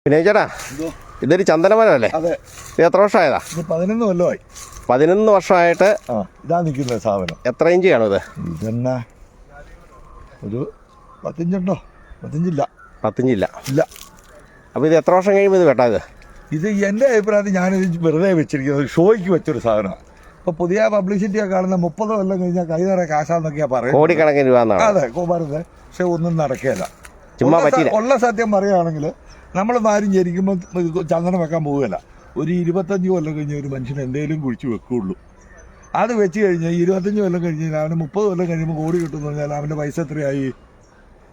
പിന്നെ ചേട്ടാ, ഇതൊരു ചന്ദനമരമല്ലേ? അതെ. ഇത് എത്ര വർഷമായതാ? 11 കൊല്ലമായി. 11 വർഷമായിട്ട് ഇതാ നിൽക്കുന്ന സാധനം. എത്ര ഇഞ്ച് കാണും ഇത്? ഇതെന്നാ ഒരു 15 ഉണ്ടോ? 15 ഇല്ല. 15 ഇല്ല. അപ്പോൾ ഇത് എത്ര വർഷം കഴിയുമ്പോൾ ഇത് വെട്ടാ? ഇത് എൻ്റെ അഭിപ്രായത്തിൽ ഞാനിത് വെറുതെ വെച്ചിരിക്കുന്നത് ഷോയ്ക്ക് വെച്ചൊരു സാധനമാണ്. ഇപ്പോൾ പുതിയ പബ്ലിസിറ്റിയൊക്കെ കാണുന്ന 30 കൊല്ലം കഴിഞ്ഞാൽ കൈ നിറയെ കാശാന്നൊക്കെയാണ് പറയുന്നത്. കോടിക്കണക്കിന് രൂപ എന്നാണ്. അതെ, കോമാരുത്. പക്ഷെ ഒന്നും നടക്കുകയില്ല. ചുമ്മാ പറ്റില്ല. ഉള്ള സത്യം പറയുകയാണെങ്കിൽ നമ്മൾ ആരും ജനിക്കുമ്പോൾ ചന്ദനം വെക്കാൻ പോവുകയില്ല. ഒരു 25 കൊല്ലം കഴിഞ്ഞ് ഒരു മനുഷ്യൻ എന്തെങ്കിലും കുഴിച്ച് വെക്കുകയുള്ളൂ. അത് വെച്ച് കഴിഞ്ഞാൽ 25 കൊല്ലം കഴിഞ്ഞ് അവന് 30 കൊല്ലം കഴിയുമ്പോൾ കോടി കിട്ടുമെന്ന് പറഞ്ഞാൽ അവൻ്റെ പൈസ എത്രയായി?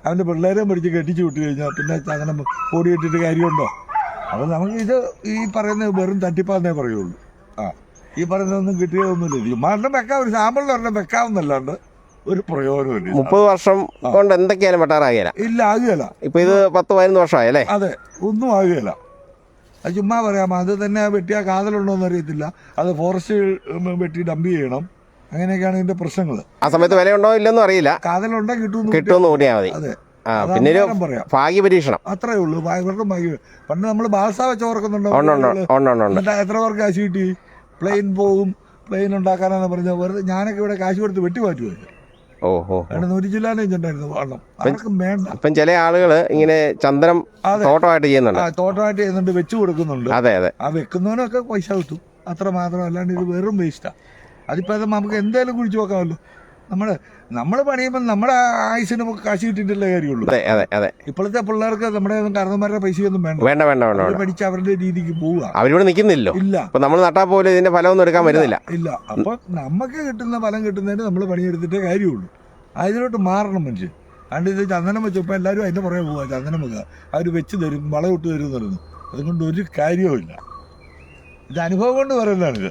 അവൻ്റെ പിള്ളേരെ പിടിച്ച് കെട്ടിച്ച് വിട്ട് കഴിഞ്ഞാൽ പിന്നെ ചന്ദനം കോടി കിട്ടിയിട്ട് കാര്യമുണ്ടോ? അപ്പോൾ നമുക്ക് ഇത് ഈ പറയുന്നത് വെറും തട്ടിപ്പാന്നേ പറയുള്ളൂ. ഈ പറയുന്നതൊന്നും കിട്ടിയതൊന്നുമില്ല. മരണം വെക്കാം, ഒരു സാമ്പിളിൽ ഒരെണ്ണം വെക്കാമെന്നല്ലാണ്ട് ഒരു പ്രയോജനമില്ല. 30 വർഷം കൊണ്ട് എന്തൊക്കെയാലും വെട്ടാറാകില്ല. ഇല്ല, ആകുകയില്ല. ഇപ്പൊ ഇത് 10-11 വർഷമായല്ലേ? അതെ, ഒന്നും ആകുകയില്ല. അത് ചുമ്മാ പറയാം. അത് തന്നെ വെട്ടിയാൽ കാതലുണ്ടോയെന്ന് അറിയത്തില്ല. അത് ഫോറസ്റ്റ് വെട്ടി ഡംപ് ചെയ്യണം. അങ്ങനെയൊക്കെയാണ് ഇതിന്റെ പ്രശ്നങ്ങൾ. ആ സമയത്ത് വിലയുണ്ടോ ഇല്ലെന്നും അറിയില്ല. കാതലുണ്ടോ കിട്ടുമെന്ന് കൂടിയാൽ മതി. അതെ, പിന്നെ പറയാം, ഭാഗ്യ പരീക്ഷണം അത്രേ ഉള്ളൂ. ഇവർക്കും ഭാഗ്യം. പണ്ട് നമ്മൾ ബാൽസ വെച്ച് ഓർക്കുന്നുണ്ടോ? എത്ര പേർക്ക് കാശ് കിട്ടി? പ്ലെയിൻ പോകും, പ്ലെയിൻ ഉണ്ടാക്കാനാന്ന് പറഞ്ഞ വെറുതെ ഞാനൊക്കെ ഇവിടെ കാശ് കൊടുത്ത് വെട്ടി മാറ്റുമായിരുന്നു. 100 ജില്ലാനെ ഉണ്ടായിരുന്നു വള്ളം. ആർക്കും വേണ്ട. ഇപ്പം ചില ആളുകൾ ഇങ്ങനെ ചന്ദനം തോട്ടമായിട്ട് ചെയ്യുന്നുണ്ട്. തോട്ടമായിട്ട് ചെയ്യുന്നുണ്ട്, വെച്ച് കൊടുക്കുന്നുണ്ട്. അതെ അതെ. ആ വെക്കുന്നവനൊക്കെ പൈസ കിട്ടും, അത്ര മാത്രം. അല്ലാണ്ട് ഇത് വെറും വേസ്റ്റാ. അതിപ്പോ നമുക്ക് എന്തായാലും കുഴിച്ചു നോക്കാമല്ലോ. നമ്മൾ പണിയുമ്പോൾ നമ്മുടെ ആയുസിന് കാശ് കിട്ടിയിട്ടല്ലേ കാര്യമുള്ളൂ. ഇപ്പോഴത്തെ പിള്ളേർക്ക് നമ്മുടെ കാരണന്മാരുടെ പൈസയൊന്നും വേണ്ട. പഠിച്ച് അവരുടെ രീതിക്ക് പോവുക. അവരിവിടെ നിൽക്കുന്നില്ലോ. ഇല്ല, നമ്മൾ നട്ടാ പോലും ഇതിന്റെ ഫലമൊന്നും എടുക്കാൻ വരുന്നില്ല. ഇല്ല. അപ്പൊ നമുക്ക് കിട്ടുന്ന ഫലം കിട്ടുന്നതിന് നമ്മൾ പണിയെടുത്തിട്ടേ കാര്യമുള്ളൂ. അതിലോട്ട് മാറണം മനുഷ്യൻ. അതുകൊണ്ട് ഇത് ചന്ദനം വെച്ചപ്പോൾ എല്ലാവരും അതിന്റെ പുറകെ പോവുക. ചന്ദനം വെക്കുക, അവർ വെച്ച് തരും, വളമിട്ട് തരും എന്ന് പറയുന്നു. അതുകൊണ്ട് ഒരു കാര്യവും ഇല്ല. ഇത് അനുഭവം കൊണ്ട് പറയുന്നതാണിത്.